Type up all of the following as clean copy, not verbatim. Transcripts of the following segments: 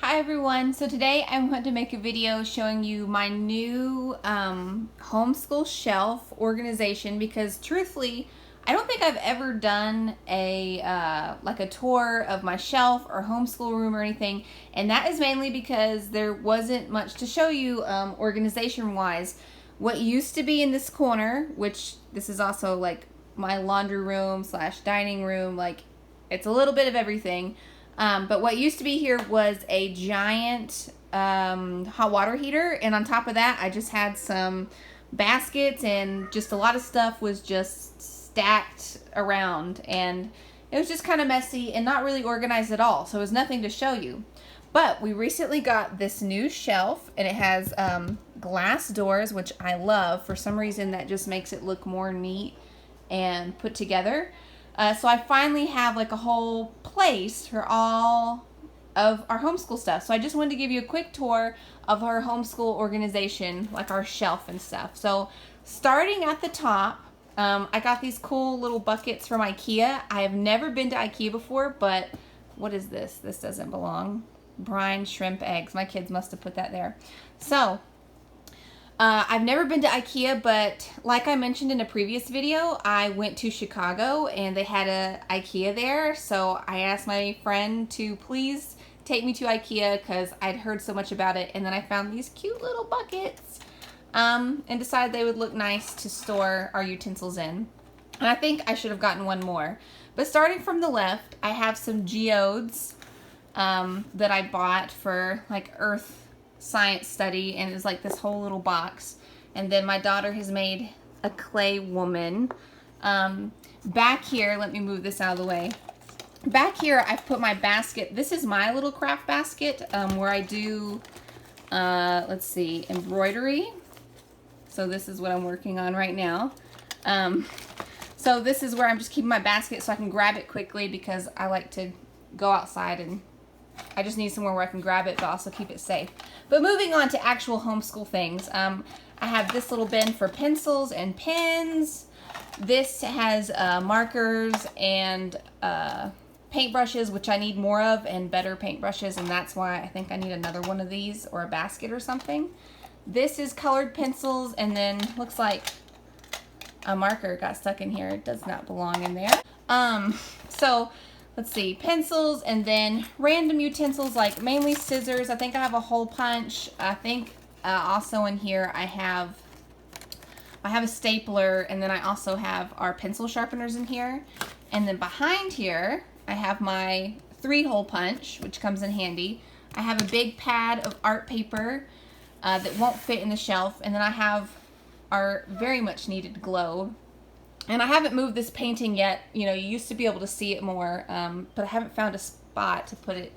Hi everyone, so today I want to make a video showing you my new homeschool shelf organization because truthfully I don't think I've ever done a like a tour of my shelf or homeschool room or anything, and that is mainly because there wasn't much to show you organization wise. What used to be in this corner, which this is also like my laundry room slash dining room, like it's a little bit of everything. But what used to be here was a giant hot water heater, and on top of that I just had some baskets and just a lot of stuff was just stacked around, and it was just kind of messy and not really organized at all, so it was nothing to show you. But we recently got this new shelf, and it has glass doors, which I love. For some reason that just makes it look more neat and put together. So I finally have like a whole place for all of our homeschool stuff. So I just wanted to give you a quick tour of our homeschool organization, like our shelf and stuff. So starting at the top, I got these cool little buckets from IKEA. I have never been to IKEA before, but what is this? This doesn't belong. Brine shrimp eggs. My kids must have put that there. So I've never been to IKEA, but like I mentioned in a previous video, I went to Chicago and they had a IKEA there. So I asked my friend to please take me to IKEA because I'd heard so much about it. And then I found these cute little buckets and decided they would look nice to store our utensils in. And I think I should have gotten one more. But starting from the left, I have some geodes that I bought for like earth science study, and it's like this whole little box. And then my daughter has made a clay woman. Back here, let me move this out of the way. Back here I've put my basket. This is my little craft basket where I do let's see, embroidery. So this is what I'm working on right now. So this is where I'm just keeping my basket so I can grab it quickly because I like to go outside and I just need somewhere where I can grab it but also keep it safe. But moving on to actual homeschool things, I have this little bin for pencils and pens. This has markers and paintbrushes, which I need more of, and better paintbrushes, and that's why I think I need another one of these or a basket or something. This is colored pencils, and then looks like a marker got stuck in here. It does not belong in there. So let's see, pencils, and then random utensils like mainly scissors. I think I have a hole punch. I think also in here I have a stapler, and then I also have our pencil sharpeners in here. And then behind here I have my 3-hole punch, which comes in handy. I have a big pad of art paper that won't fit in the shelf, and then I have our very much needed globe. And I haven't moved this painting yet. You know, you used to be able to see it more, but I haven't found a spot to put it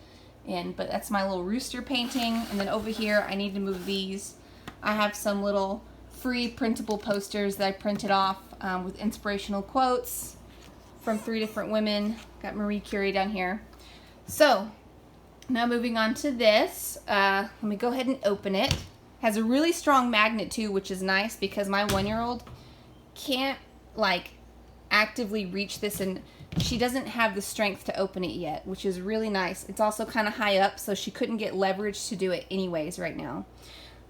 in. But that's my little rooster painting. And then over here, I need to move these. I have some little free printable posters that I printed off with inspirational quotes from 3 different women. Got Marie Curie down here. So now moving on to this. Let me go ahead and open it. Has a really strong magnet too, which is nice because my 1-year-old can't like actively reach this, and she doesn't have the strength to open it yet, which is really nice. It's also kind of high up, so she couldn't get leverage to do it anyways right now.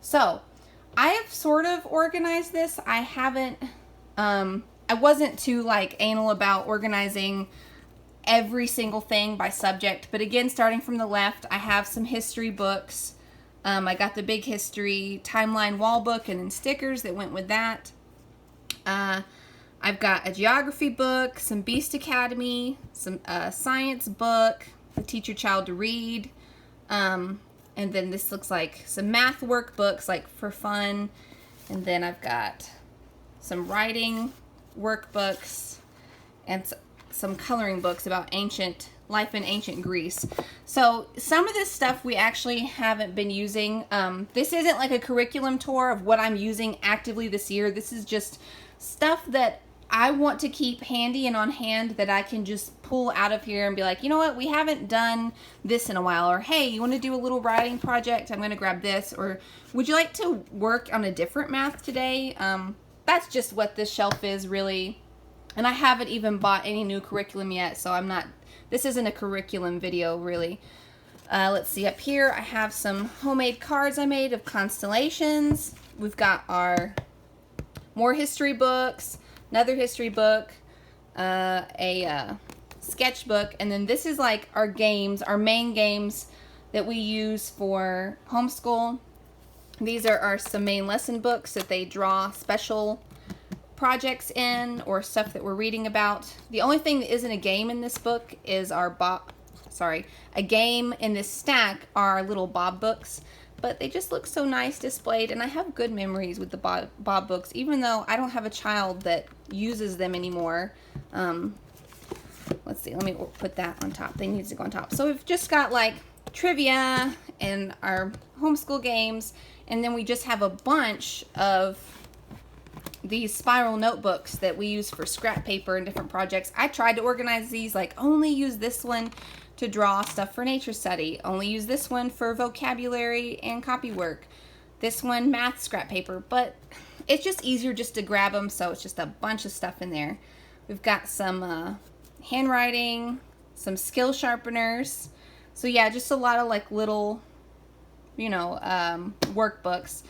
So I have sort of organized this. I haven't I wasn't too like anal about organizing every single thing by subject, but again, starting from the left, I have some history books. I got the big history timeline wall book and then stickers that went with that. I've got a geography book, some Beast Academy, some science book to teach your child to read, and then this looks like some math workbooks like for fun, and then I've got some writing workbooks and some coloring books about ancient life in ancient Greece. So some of this stuff we actually haven't been using. This isn't like a curriculum tour of what I'm using actively this year. This is just stuff that I want to keep handy and on hand that I can just pull out of here and be like, you know what, we haven't done this in a while, or hey, you want to do a little writing project? I'm going to grab this, or would you like to work on a different math today? That's just what this shelf is really. And I haven't even bought any new curriculum yet, so I'm not, this isn't a curriculum video really. Let's see, up here I have some homemade cards I made of constellations. We've got our more history books, another history book, a sketchbook, and then this is like our games, our main games that we use for homeschool. These are some main lesson books that they draw special projects in or stuff that we're reading about. The only thing that isn't a game in this book is a game in this stack are our little Bob books, but they just look so nice displayed, and I have good memories with the Bob books, even though I don't have a child that uses them anymore. Let's see, let me put that on top. They need to go on top. So we've just got like trivia and our homeschool games, and then we just have a bunch of these spiral notebooks that we use for scrap paper and different projects. I tried to organize these, like only use this one to draw stuff for nature study, only use this one for vocabulary and copy work, this one math scrap paper, but it's just easier just to grab them, so it's just a bunch of stuff in there. We've got some handwriting, some skill sharpeners, so yeah, just a lot of like little, you know, workbooks.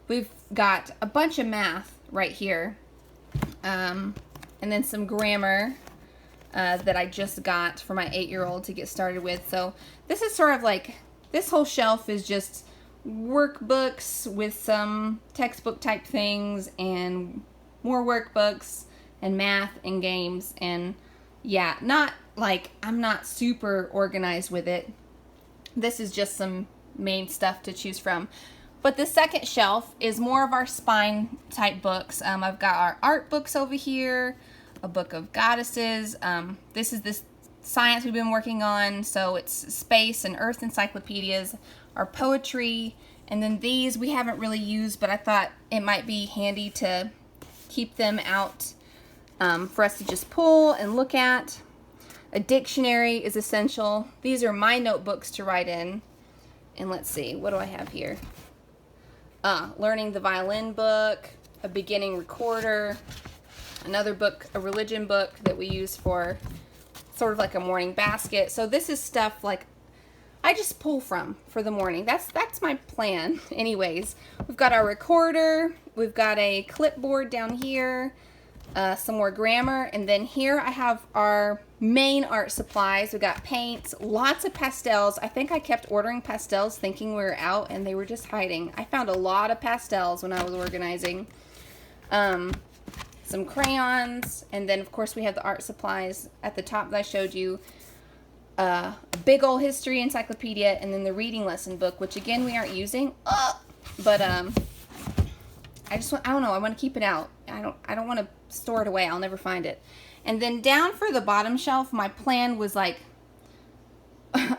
We've got a bunch of math right here, and then some grammar that I just got for my 8-year-old to get started with. So this is sort of like, this whole shelf is just workbooks with some textbook type things and more workbooks and math and games. And yeah, not like, I'm not super organized with it. This is just some main stuff to choose from. But the second shelf is more of our spine type books. I've got our art books over here, a book of goddesses. This is this science we've been working on, so it's space and earth encyclopedias, our poetry, and then these we haven't really used, but I thought it might be handy to keep them out for us to just pull and look at. A dictionary is essential. These are my notebooks to write in. And let's see, what do I have here? Learning the violin book, a beginning recorder, another book, a religion book that we use for sort of like a morning basket. So this is stuff like I just pull from for the morning. That's my plan anyways. We've got our recorder, we've got a clipboard down here, some more grammar, and then here I have our main art supplies. We've got paints, lots of pastels. I think I kept ordering pastels thinking we were out, and they were just hiding. I found a lot of pastels when I was organizing. Some crayons, and then of course we have the art supplies at the top that I showed you. A big old history encyclopedia, and then the reading lesson book, which again we aren't using. But I don't know, I want to keep it out. I don't want to store it away. I'll never find it. And then down for the bottom shelf, my plan was like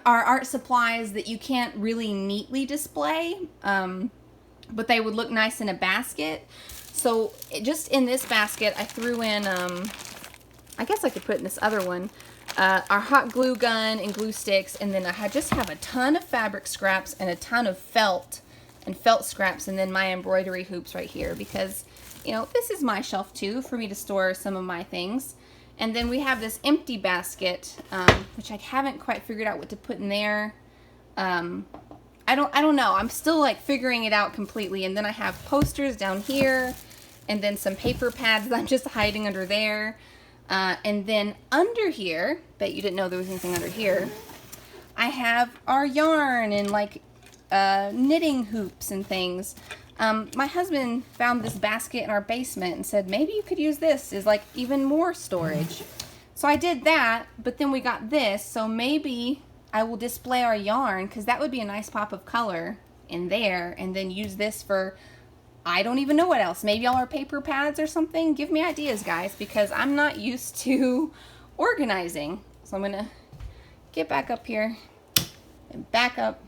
our art supplies that you can't really neatly display, but they would look nice in a basket. So just in this basket, I threw in, I guess I could put in this other one, our hot glue gun and glue sticks, and then I just have a ton of fabric scraps and a ton of felt and felt scraps, and then my embroidery hoops right here, because, you know, this is my shelf too, for me to store some of my things. And then we have this empty basket, which I haven't quite figured out what to put in there. I don't know. I'm still like figuring it out completely. And then I have posters down here, and then some paper pads that I'm just hiding under there. And then under here, bet you didn't know there was anything under here, I have our yarn and like knitting hoops and things. My husband found this basket in our basement and said, maybe you could use this as like even more storage. So I did that, but then we got this, so maybe I will display our yarn, because that would be a nice pop of color in there, and then use this for, I don't even know what else, maybe all our paper pads or something. Give me ideas, guys, because I'm not used to organizing. So I'm gonna get back up here and back up.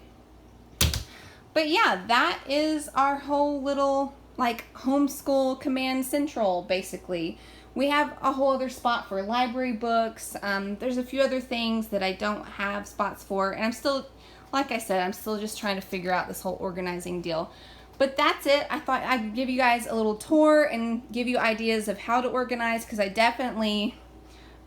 But yeah, that is our whole little like homeschool command central, basically. We have a whole other spot for library books. There's a few other things that I don't have spots for, and I'm still, like I said, I'm still just trying to figure out this whole organizing deal. But that's it. I thought I'd give you guys a little tour and give you ideas of how to organize, because I definitely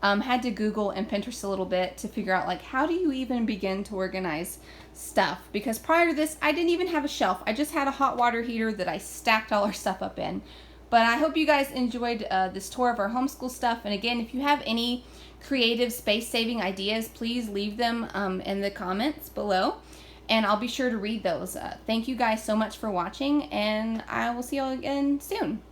Had to Google and Pinterest a little bit to figure out like how do you even begin to organize stuff, because prior to this I didn't even have a shelf. I just had a hot water heater that I stacked all our stuff up in. But I hope you guys enjoyed this tour of our homeschool stuff. And again, if you have any creative space-saving ideas, please leave them in the comments below, and I'll be sure to read those. Thank you guys so much for watching, and I will see you all again soon.